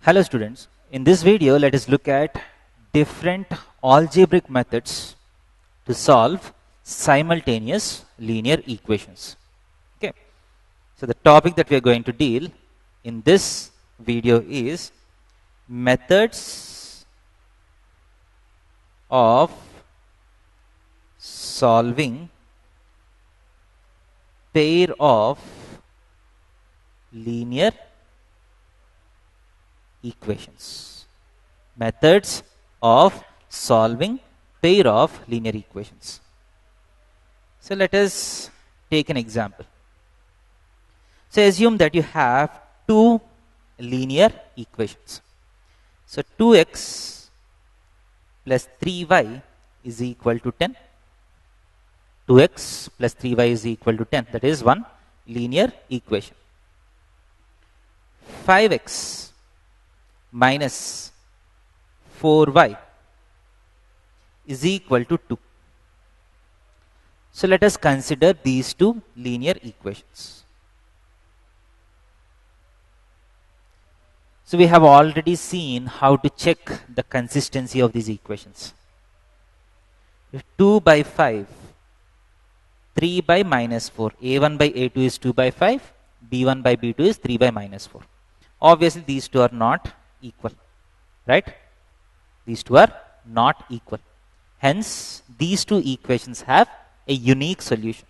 Hello students, in this video let us look at different algebraic methods to solve simultaneous linear equations. Okay. So the topic that we are going to deal in this video is methods of solving pair of linear equations. Methods of solving pair of linear equations. So let us take an example. So assume that you have two linear equations. So 2x plus 3y is equal to 10. 2x plus 3y is equal to 10. That is one linear equation. 5x minus 4y is equal to 2. So let us consider these two linear equations. So we have already seen how to check the consistency of these equations. If 2 by 5, 3 by minus 4, a1 by a2 is 2 by 5, b1 by b2 is 3 by minus 4. Obviously these two are not equal, right? These two are not equal. Hence, these two equations have a unique solution.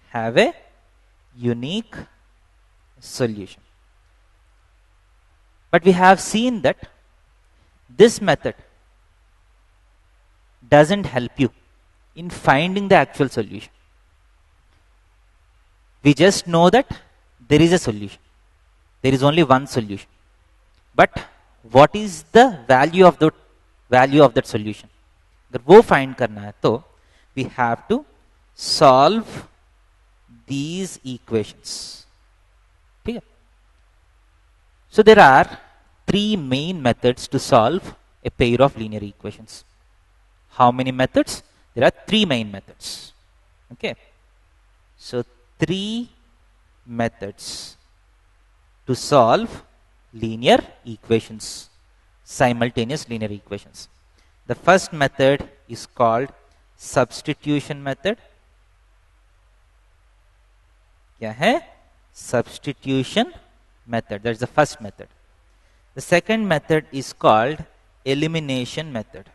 Have a unique solution. But we have seen that this method doesn't help you in finding the actual solution. We just know that there is a solution. There is only one solution. But what is the value of that solution? अगर वो find करना है तो we have to solve these equations. ठीक है? So there are three main methods to solve a pair of linear equations. How many methods? There are three main methods. Okay. So three methods to solve linear equations, simultaneous linear equations. The first method is called substitution method. क्या है? Substitution method. That is the first method. The second method is called elimination method.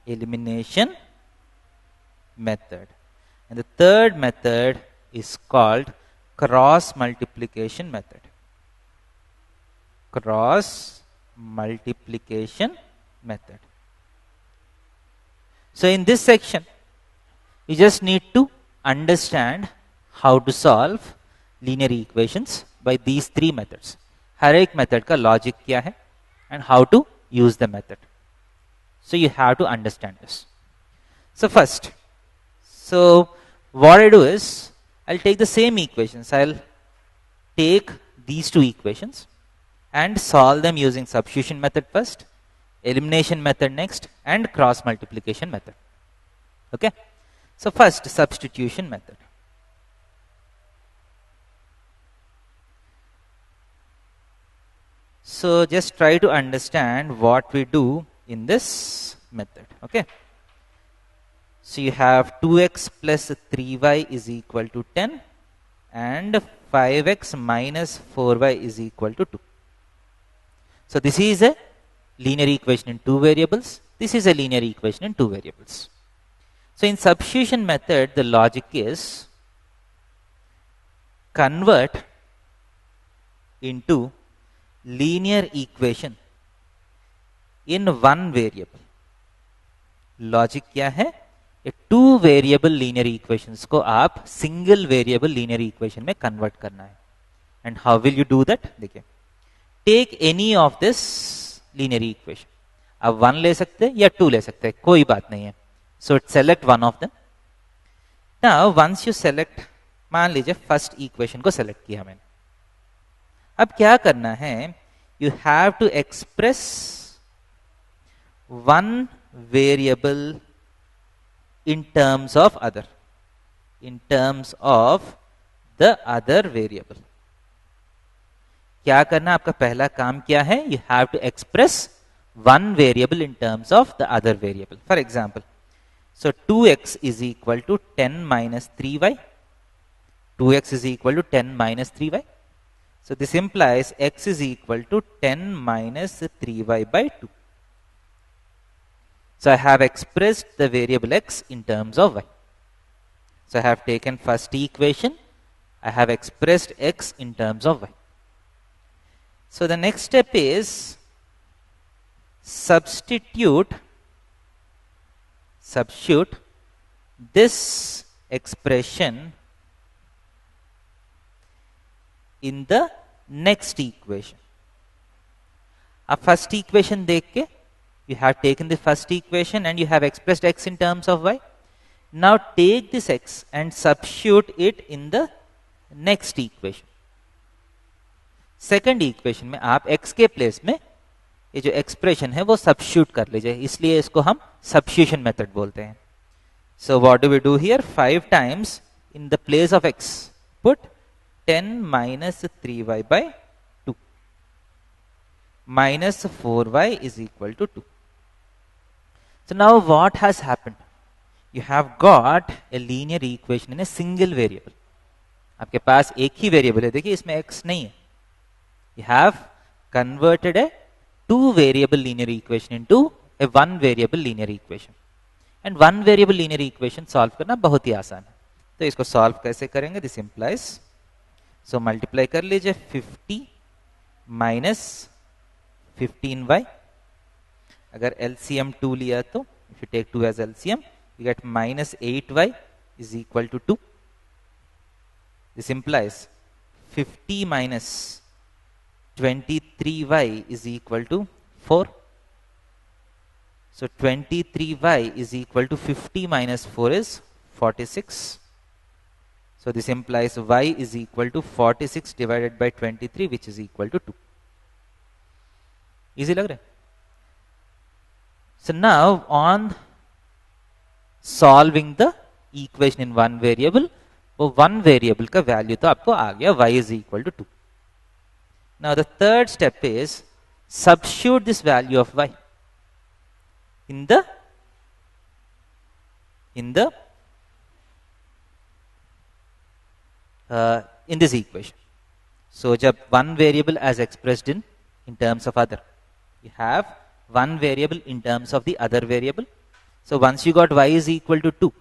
Elimination method. And the third method is called cross multiplication method. Cross multiplication method. So in this section, you just need to understand how to solve linear equations by these three methods. हर एक method का logic क्या है and how to use the method. So you have to understand this. So first, what I do is, I'll take the same equations. I'll take these two equations and solve them using substitution method first, elimination method next, and cross multiplication method. Okay. So first, substitution method. So just try to understand what we do in this method. Okay. So you have 2x plus 3y is equal to 10 and 5x minus 4y is equal to 2. So this is a linear equation in two variables. This is a linear equation in two variables. So in substitution method, the logic is convert into linear equation in one variable. Logic क्या है? ये two variable linear equations को आप single variable linear equation में convert करना है. And how will you do that? देखिए, take any of this linear equation. आप 1 ले सकते हैं या 2 ले सकते हैं, कोई बात नहीं है. So select one of them. Now once you select, मान लीजिए फर्स्ट इक्वेशन को सेलेक्ट किया मैंने. अब क्या करना है? You have to express one variable in terms of other, in terms of the other variable. क्या करना, आपका पहला काम क्या है, you have to express one variable in terms of the other variable. For example, so 2x is equal to 10 minus 3y. 2x is equal to 10 minus 3y. So this implies x is equal to 10 minus 3y by 2. So I have expressed the variable x in terms of y. So I have taken first equation. I have expressed x in terms of y. So the next step is substitute this expression in the next equation. अब first equation देख के you have taken the first equation and you have expressed x in terms of y. Now take this x and substitute it in the next equation. Second equation में आप x के place में ये जो expression है वो substitute कर लीजिए, इसलिए इसको हम सब्स्टिट्यूशन मेथड बोलते हैं. So what do we do here, 5 times in the place of x put 10 minus 3y by 2 minus 4y is equal to 2. So now what has happened, you have got a linear equation in a single variable. आपके पास एक ही variable है, देखिए इसमें x नहीं है. You have converted a two variable linear equation into a one variable linear equation. And one variable linear equation solve करना बहुत ही आसान है. तो इसको solve कैसे करेंगे, this implies, so multiply कर लीजिए 50 minus 15y. अगर LCM 2 लिया तो if you take 2 as LCM, you get minus 8y is equal to 2. This implies 50 minus 23y is equal to 4. So 23y is equal to 50 minus 4 is 46. So this implies y is equal to 46 divided by 23, which is equal to 2. Easy लग रहा है? So now on solving the equation in one variable, वो one variable का value तो आपको आ गया, y is equal to 2. Now the third step is substitute this value of y in this equation. So जब one variable as expressed in terms of other, you have one variable in terms of the other variable. So once you got y is equal to 2,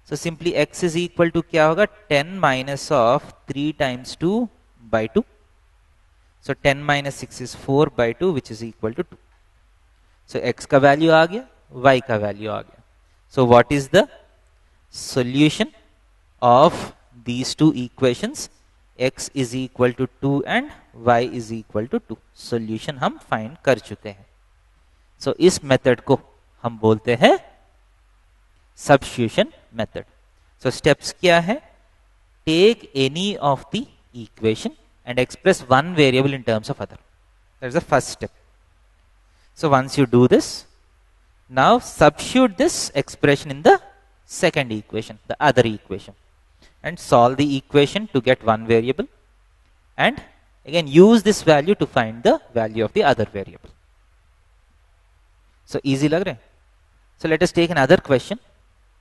so simply x is equal to क्या होगा, 10 minus of 3 times 2 by 2. So 10 minus 6 is 4 by 2, which is equal to 2. So x का value आ गया, y का value आ गया. So what is the solution of these two equations? X is equal to 2 and y is equal to 2. Solution हम find कर चुके हैं. So इस method को हम बोलते हैं substitution method. So steps क्या है? Take any of the equation and express one variable in terms of other. That is the first step. So once you do this, now substitute this expression in the second equation, the other equation, and solve the equation to get one variable, and again use this value to find the value of the other variable. So easy लग रहा है? So let us take another question.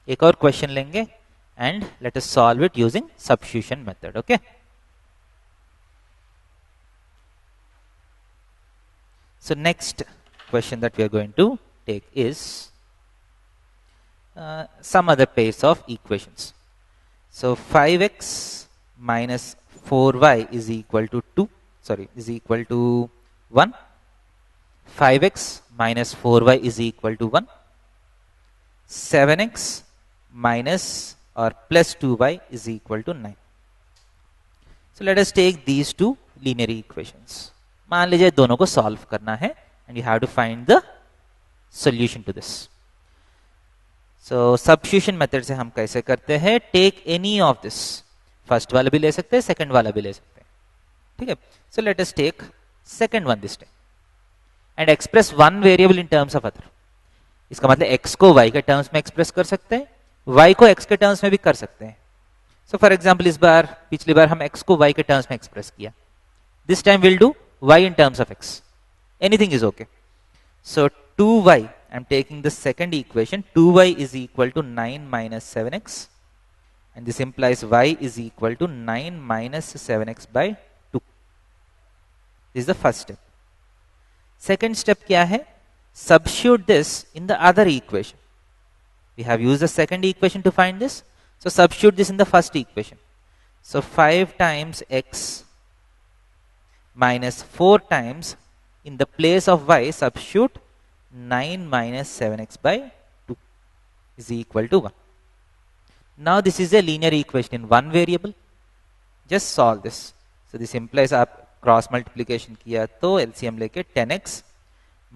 एक और question लेंगे and let us solve it using substitution method. Okay? So next question that we are going to take is some other pairs of equations. So 5x minus 4y is equal to 2, is equal to 1. 5x minus 4y is equal to 1. 7x minus or plus 2y is equal to 9. So let us take these two linear equations. मान लीजिए दोनों को solve करना है and you have to find the solution to this. So substitution method से हम कैसे करते हैं, take any of this, first वाला भी ले सकते हैं, सेकंड वाला भी ले सकते हैं. ठीक है, so let us take second one this time and express one variable in terms of other. इसका मतलब x को y के टर्म्स में एक्सप्रेस कर सकते हैं, y को x के टर्म्स में भी कर सकते हैं. सो फॉर एग्जाम्पल इस बार, पिछली बार हम x को y के टर्म्स में एक्सप्रेस किया, This time we'll do y in terms of x. Anything is okay. So 2y, I'm taking the second equation, 2y is equal to 9 minus 7x. And this implies y is equal to 9 minus 7x by 2. This is the first step. Second step क्या है? Substitute this in the other equation. We have used the second equation to find this. So substitute this in the first equation. So 5 times x minus 4 times, in the place of y, substitute 9 minus 7x by 2 is equal to 1. Now this is a linear equation in one variable. Just solve this. So this implies आप cross multiplication किया तो LCM लेके 10x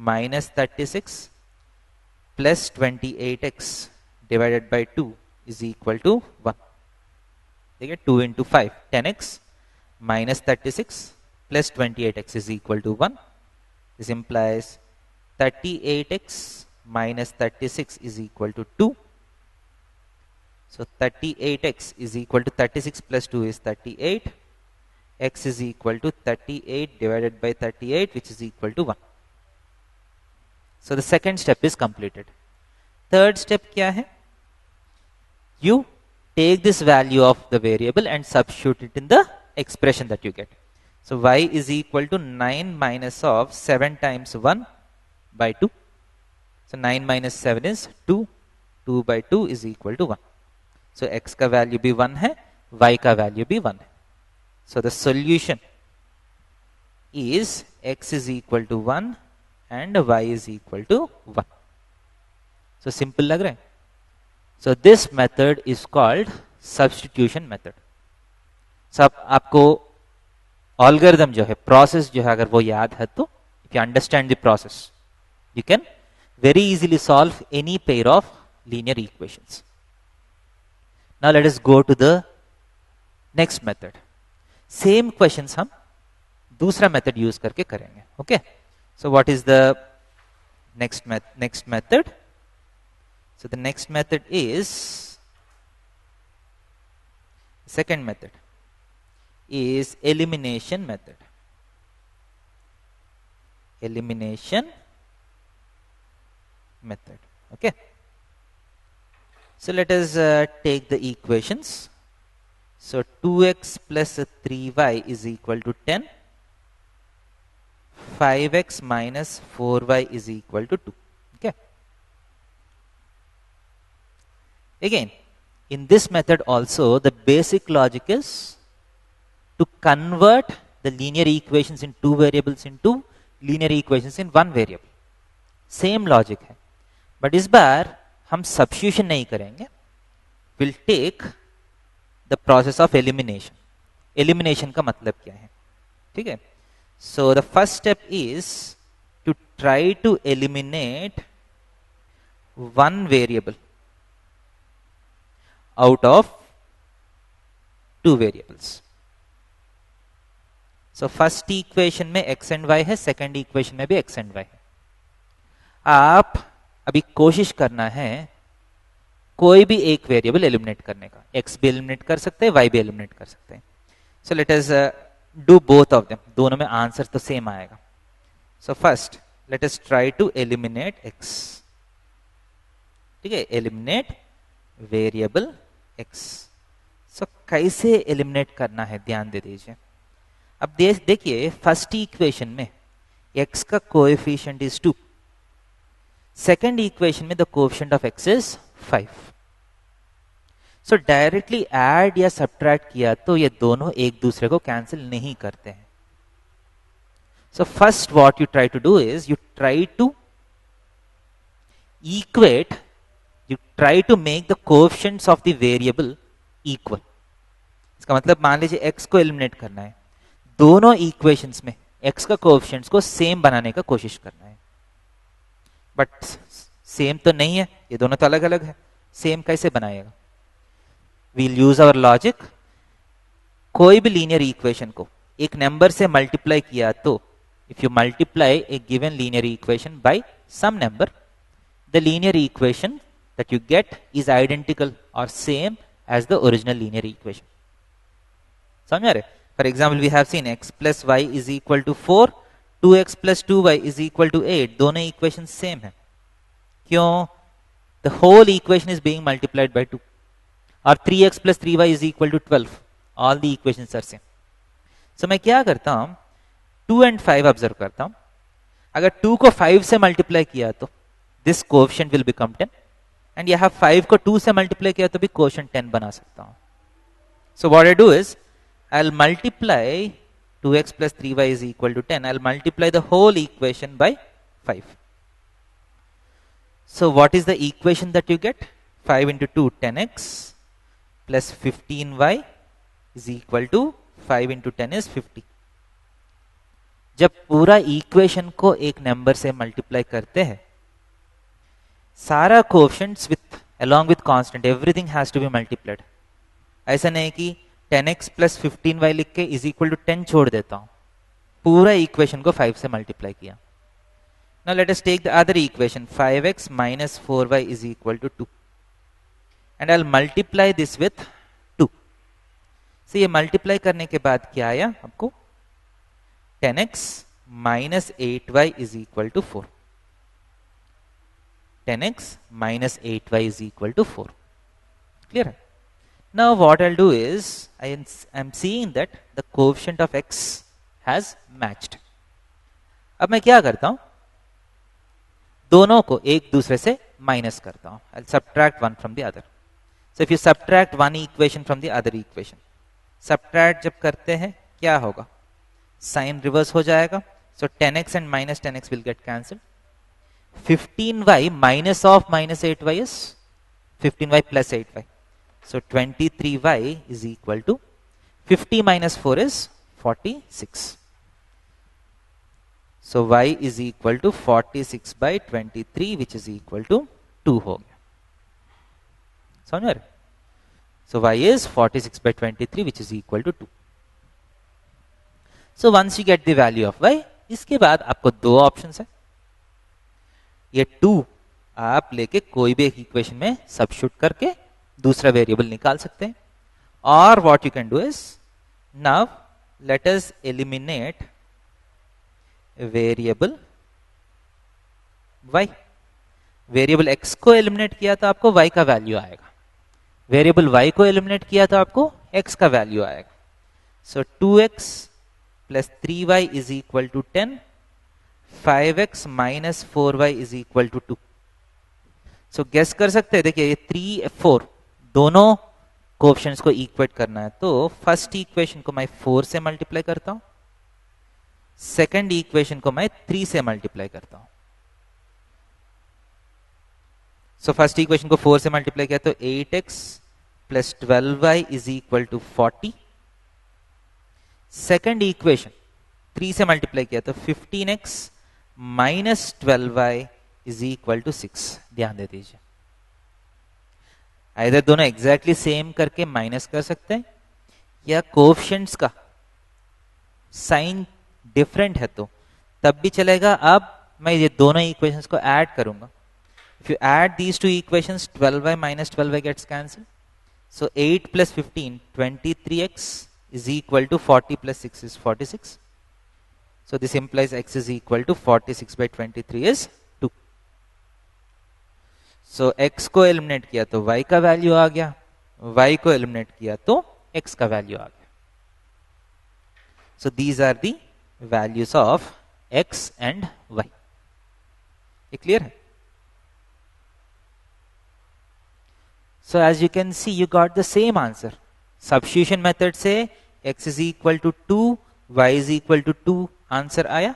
minus 36 plus 28x divided by 2 is equal to 1. देखिए 2 into 5, 10x minus 36 plus 28x is equal to 1. This implies 38x minus 36 is equal to 2. So 38x is equal to 36 plus 2 is 38. X is equal to 38 divided by 38, which is equal to 1. So the second step is completed. Third step क्या है? You take this value of the variable and substitute it in the expression that you get. So y is equal to 9 minus of 7 times 1 by 2. So 9 minus 7 is 2. 2 by 2 is equal to 1. So x का value भी 1 है, y का value भी 1 है. So the solution is x is equal to 1 and y is equal to 1. So simple लग रहा है? So this method is called substitution method. So अब आपको algorithm जो है, process जो है, अगर वो याद है तो, if you understand the process, you can very easily solve any pair of linear equations. Now let us go to the next method. Same questions हम दूसरा method use करके करेंगे. Okay? So what is the next method? So the next method is, second method is elimination method. Elimination method. Okay? So let us take the equations. So 2x plus 3y is equal to 10. 5x minus 4y is equal to 2. Okay. Again, in this method also, the basic logic is to convert the linear equations in two variables into linear equations in one variable. Same logic है. But इस बार हम substitution नहीं करेंगे. We'll take the process of elimination. Elimination का मतलब क्या है? ठीक है? So the first step is to try to eliminate one variable out of two variables. So first equation में x and y है, second equation में भी x and y है. आप अभी कोशिश करना है कोई भी एक वेरिएबल एलिमिनेट करने का. x भी एलिमिनेट कर सकते हैं, y भी एलिमिनेट कर सकते हैं. So let us do both of them. दोनों में आंसर तो सेम आएगा. So first let us try to eliminate x. ठीक है, एलिमिनेट वेरिएबल x. सो कैसे एलिमिनेट करना है ध्यान दे दीजिए. अब देखिए फर्स्ट इक्वेशन में x का कोएफिशिएंट इज 2. सेकेंड इक्वेशन में the coefficient of x is 5. So directly add या सब्ट्रैक्ट किया तो ये दोनों एक दूसरे को कैंसिल नहीं करते हैं. So first what you try to do is you try to equate, you try to make the coefficients of the variable equal. इसका मतलब मान लीजिए x को एलिमिनेट करना है, दोनों इक्वेशंस में x का कोएफिशिएंट्स को सेम बनाने का कोशिश करना है. बट सेम तो नहीं है, ये दोनों तो अलग अलग है. सेम कैसे बनाएगा? We'll use our logic. कोई भी लीनियर इक्वेशन को एक नंबर से मल्टीप्लाई किया तो if you multiply a given linear equation by some number, the linear equation that you get is identical और same as the original linear equation. समझ रहे? For example, we have seen x plus y is equal to 4, 2x plus 2y is equal to 8. दोनों equations same है. क्यों? The whole equation is being multiplied by 2. Or 3x plus 3y is equal to 12. All the equations are same. So मैं क्या करता हूं, 2 and 5 observe करता हूं. अगर 2 को 5 से मल्टीप्लाई किया तो this coefficient will become 10, and यहां 5 को 2 से मल्टीप्लाई किया तो भी कोएफिशिएंट 10 बना सकता हूं. So what I do is I'll multiply 2x plus 3y is equal to 10. I'll multiply the whole equation by 5. So what is the equation that you get? 5 into 2, 10x plus 15y is equal to 5 into 10 is 50. जब पूरा equation को एक number से multiply करते हैं, सारा coefficients with along with constant everything has to be multiplied. ऐसा नहीं कि 10x plus 15y लिख के is equal to 10 छोड़ देता हूं. पूरा इक्वेशन को 5 से मल्टीप्लाई किया. Now let us take the other equation, 5x minus 4y is equal to 2. And I'll multiply this with 2. So ये मल्टीप्लाई करने के बाद क्या आया आपको? 10x minus 8y is equal to 4. 10x minus 8y is equal to 4. Clear? Now what I'll do is, I'm seeing that the coefficient of x has matched. अब मैं क्या करता हूं, दोनों को एक दूसरे से माइनस करता हूं. I'll subtract one from the other. So if you subtract one equation from the other equation, subtract जब करते हैं क्या होगा? Sign reverse हो जाएगा. So 10x and minus 10x will get cancelled. 15y minus of minus 8y is 15y plus 8y. So 23y is equal to 50 minus 4 is 46. So y is equal to 46 by 23, which is equal to 2 हो गया. समझ में? So y is 46 by 23, which is equal to 2. So once you get the value of y, इसके बाद आपको दो options है. ये 2 आप लेके कोई भी एक इक्वेशन में सबस्टिट्यूट करके दूसरा वेरिएबल निकाल सकते हैं. और what you can do is, now let us eliminate variable y. Variable x को एलिमिनेट किया तो आपको y का वैल्यू आएगा. वेरिएबल y को एलिमिनेट किया तो आपको x का वैल्यू आएगा. सो 2x plus 3y is equal to 10. 5x minus 4y is equal to 2. So guess कर सकते हैं. देखिए ये 3 4 दोनों कोएफिशिएंट्स को इक्वेट करना है, तो फर्स्ट इक्वेशन को मैं 4 से मल्टीप्लाई करता हूं, सेकंड इक्वेशन को मैं 3 से मल्टीप्लाई करता हूं. सो फर्स्ट इक्वेशन को 4 से मल्टीप्लाई किया तो 8x plus 12y is equal to 40. Second equation 3 से मल्टीप्लाई किया तो 15x minus 12y is equal to 6. ध्यान दे दीजिए, इधर दोनों एग्जैक्टली सेम करके माइनस कर सकते हैं, या कोएफिशिएंट्स का साइन डिफरेंट है तो तब भी चलेगा. अब मैं ये दोनों इक्वेशंस को ऐड करूंगा. If you add these two equations, 12y minus 12y gets cancel. So 8 plus 15 23x is equal to 40 plus 6 is 46. So this implies x is equal to 46 by 23 is 2. So x को eliminate किया तो y का value आ गया, y को eliminate किया तो x का value आ गया. So these are the values of x and y. ये क्लियर है? So as you can see, you got the same answer. Substitution method से x is equal to 2, y is equal to 2 answer आया.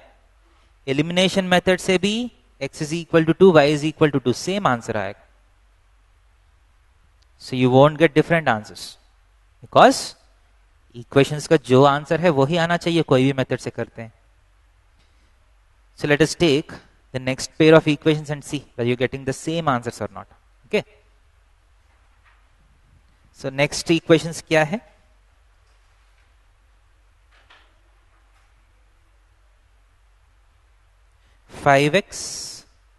Elimination method से भी x is equal to 2, y is equal to 2 same answer आएगा. So you won't get different answers because equations का जो answer है वही आना चाहिए, कोई भी मेथड से करते हैं. So let us take the next pair of equations and see whether you're getting the same answers or not. Okay. So next equations क्या है? Five x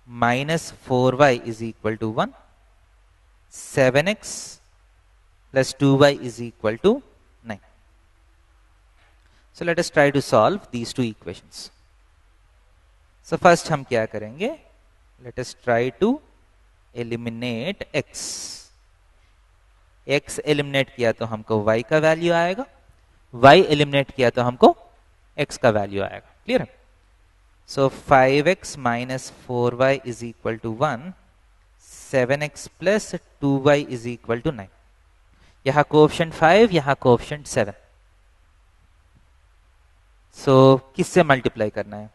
minus 4y is equal to 1. 7x plus 2y is equal to 9. So let us try to solve these two equations. So first हम क्या करेंगे? Let us try to eliminate x. x eliminate किया तो हमको y का value आएगा, y eliminate किया तो हमको x का वैल्यू आएगा. Clear? So 5x minus 4y is equal to 1. 7x plus 2y is equal to 9. यहाँ कोएफिशिएंट 5, यहाँ कोएफिशिएंट 7. सो किससे मल्टीप्लाई करना है?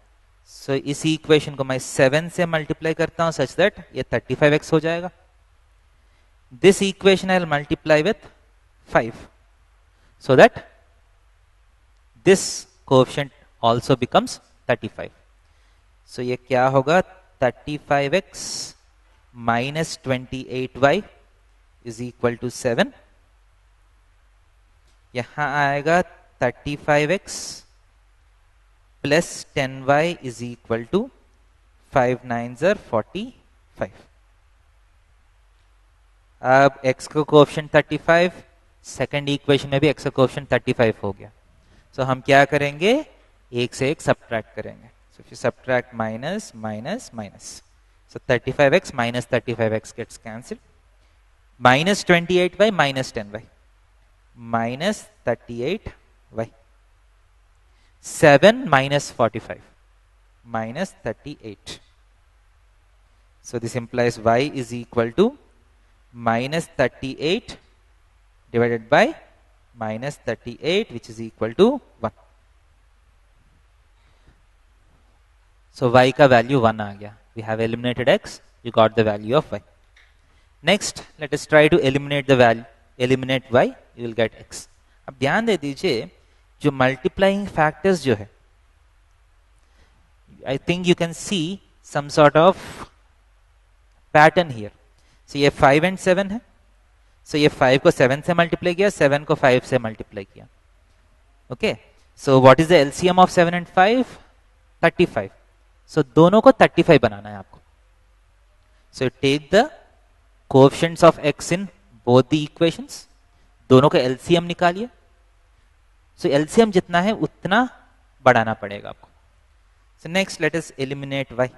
सो इसी इक्वेशन को मैं 7 से मल्टीप्लाई करता हूं सच दैट ये 35x हो जाएगा. This equation I will multiply with 5 so that this coefficient also becomes 35. सो ये क्या होगा? 35x minus 28y is equal to 7. यहां आएगा 35x plus 10y is equal to 5 9s are 45. अब x का कोएफिशिएंट 35, सेकंड इक्वेशन में भी x का कोएफिशिएंट 35 हो गया. सो हम क्या करेंगे? एक से एक सब्ट्रैक्ट करेंगे. So if you subtract minus minus minus, so 35x minus 35x gets cancel. Minus 28y minus 10y minus 38y. 7 minus 45 minus 38. So this implies y is equal to minus 38 divided by minus 38, which is equal to 1. So y का value 1 आ गया. We have eliminated x, you got the value of y. Next, let us try to eliminate the value. Eliminate y, you will get x. अब ध्यान दे दीजिए, जो multiplying factors जो है, I think you can see some sort of pattern here. So ये 5 and 7 है. सो ये 5 को 7 से मल्टीप्लाई किया, 7 को 5 से मल्टीप्लाई किया. Okay, so what is the LCM of 7 and 5? 35. So दोनों को 35 बनाना है आपको. So take the coefficients of x in both the equations, दोनों का एलसीएम निकालिए. सो एलसीएम जितना है उतना बढ़ाना पड़ेगा आपको. So next let us eliminate y.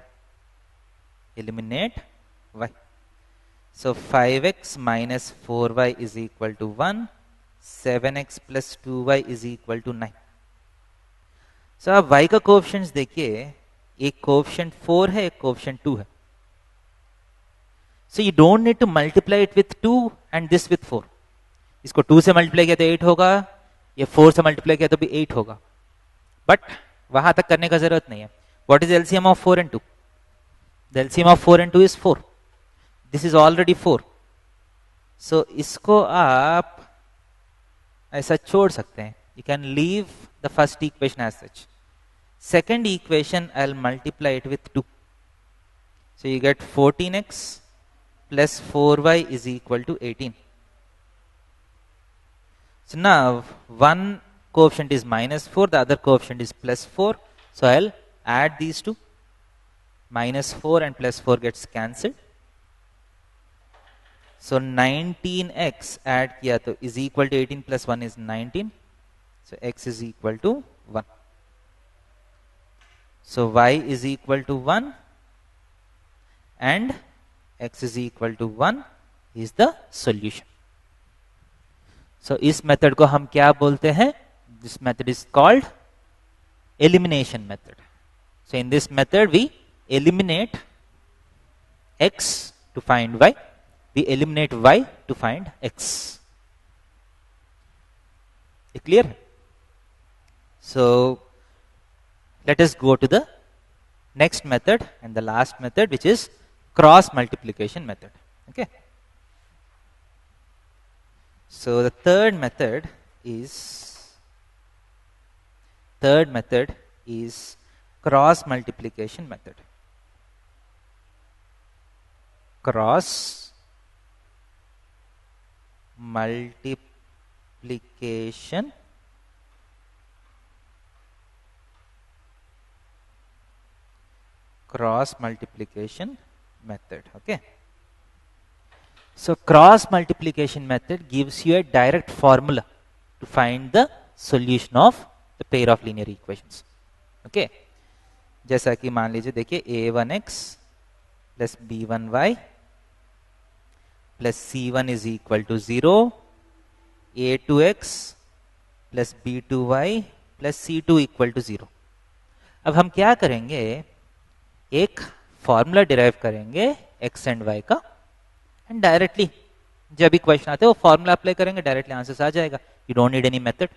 Eliminate y. So 5x minus 4y is equal to 1. 7x plus 2y is equal to 9. So आप y का कोएफिशिएंट्स देखिए, एक कोएफिशिएंट 4 है, एक कोएफिशिएंट 2 है. So you don't need to multiply it with 2 and this with 4. इसको 2 से multiply किया तो 8 होगा, ये 4 से मल्टीप्लाई किया तो भी 8 होगा. बट वहां तक करने का जरूरत नहीं है. What is LCM of 4 and 2? The LCM of 4 and 2 is 4. This is already 4. So इसको आप ऐसा छोड़ सकते हैं. You can leave the first equation as such. Second equation I'll multiply it with 2. So you get 14x plus 4y is equal to 18. So now one coefficient is minus 4, the other coefficient is plus 4. So I'll add these two. Minus 4 and plus 4 gets cancelled. So 19x add किया तो is equal to 18 plus 1 is 19. So x is equal to 1. So y is equal to 1 and x is equal to 1 is the solution. So इस method को हम क्या बोलते हैं? This method is called elimination method. So in this method we eliminate x to find y, we eliminate y to find x. Is clear? So let us go to the next method and the last method, which is cross multiplication method. Okay. So the third method is cross multiplication method. Cross multiplication method. Okay. So cross multiplication method gives you a direct formula to find the solution of the pair of linear equations. Okay, जैसा कि मान लीजिए देखिए a1x plus b1y plus c1 is equal to 0, a2x plus b2y plus c2 equal to 0। अब हम क्या करेंगे, एक फॉर्मूला डिराइव करेंगे x एंड y का, एंड डायरेक्टली जब भी क्वेश्चन आते हैं वो फॉर्मूला अप्लाई करेंगे, डायरेक्टली आंसर आ जाएगा। You don't need any method,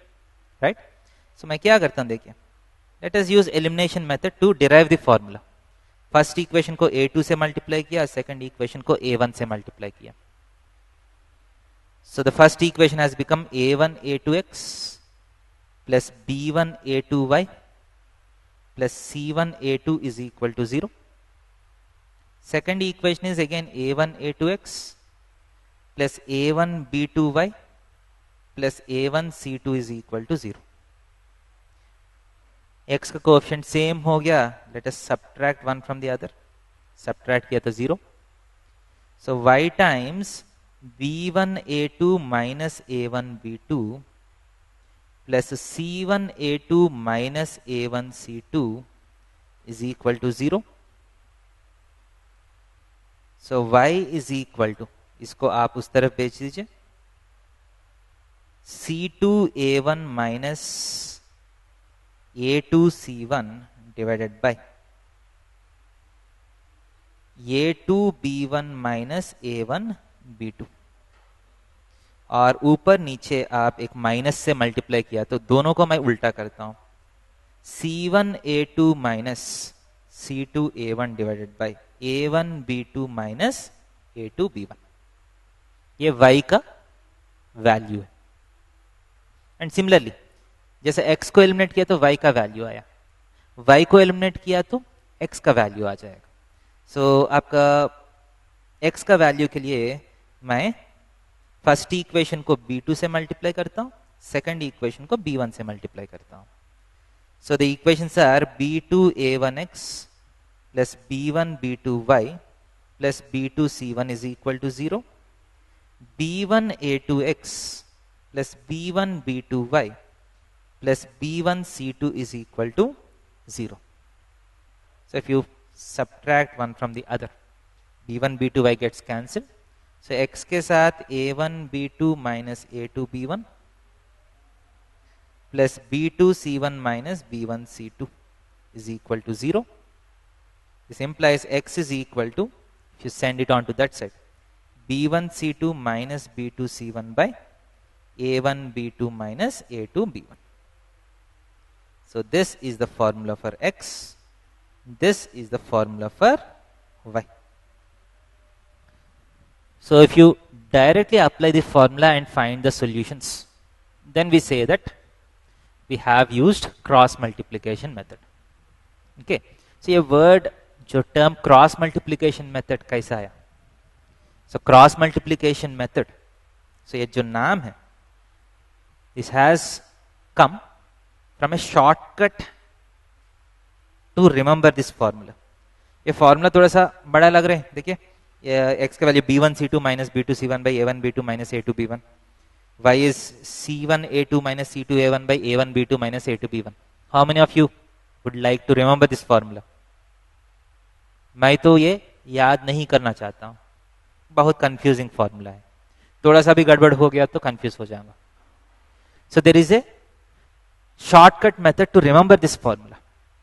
right. So मैं क्या करता हूं, देखिए let us use elimination method to derive the formula. First equation को a2 से मल्टीप्लाई किया, सेकंड इक्वेशन को a1 से मल्टीप्लाई किया। So the first equation has become a1 a2x plus b1 a2y plus c1 a2 is equal to 0. Second equation is again a1 a2x plus a1 b2y plus a1 c2 is equal to 0. x का coefficient same हो गया, let us subtract one from the other, subtract किया तो 0. सो y times b1 a2 minus a1 b2 plus c1 a2 minus a1 c2 is equal to 0. So y is equal to, इसको आप उस तरफ भेज दीजिए, c2 a1 minus a2 c1 divided by a2 b1 minus a1 b2, और ऊपर नीचे आप एक माइनस से मल्टीप्लाई किया तो दोनों को मैं उल्टा करता हूं, c1 a2 minus c2 a1 divided by a1 b2 minus a2 b1। ये y का वैल्यू है। एंड सिमिलरली जैसे x को एलिमिनेट किया तो y का वैल्यू आया, y को एलिमिनेट किया तो x का वैल्यू आ जाएगा। सो आपका x का वैल्यू के लिए मैं फर्स्ट इक्वेशन को b2 से मल्टीप्लाई करता हूं, सेकंड इक्वेशन को b1 से मल्टीप्लाई करता हूं। So the equations are b2 a1x plus b1 b2y plus b2 c1 is equal to 0, b1 a2x plus b1 b2y plus b1 c2 is equal to 0. So if you subtract one from the other, b1 b2y gets cancelled. So x के साथ a1 b2 minus a2 b1 plus b2 c1 minus b1 c2 is equal to 0. This implies x is equal to, if you send it on to that side, b1 c2 minus b2 c1 by a1 b2 minus a2 b1. So this is the formula for x, this is the formula for y. So if you directly apply the formula and find the solutions, then we say that we have used cross multiplication method. Okay, so ये word जो term cross multiplication method कैसा आया? So cross multiplication method, so ये जो नाम है, this has come from a shortcut to remember this formula. ये formula थोड़ा सा बड़ा लग रहा है, देखिए x का value b1 c2 minus b2 c1 by a1 b2 minus a2 b1, y is c1 a2 minus c2 a1 by a1 b2 minus a2 b1. How many of you would like to remember this formula? मैं तो ये याद नहीं करना चाहता हूं, बहुत confusing formula है, थोड़ा सा भी गड़बड़ हो गया तो कंफ्यूज हो जाऊंगा. So there is a shortcut method to remember this formula.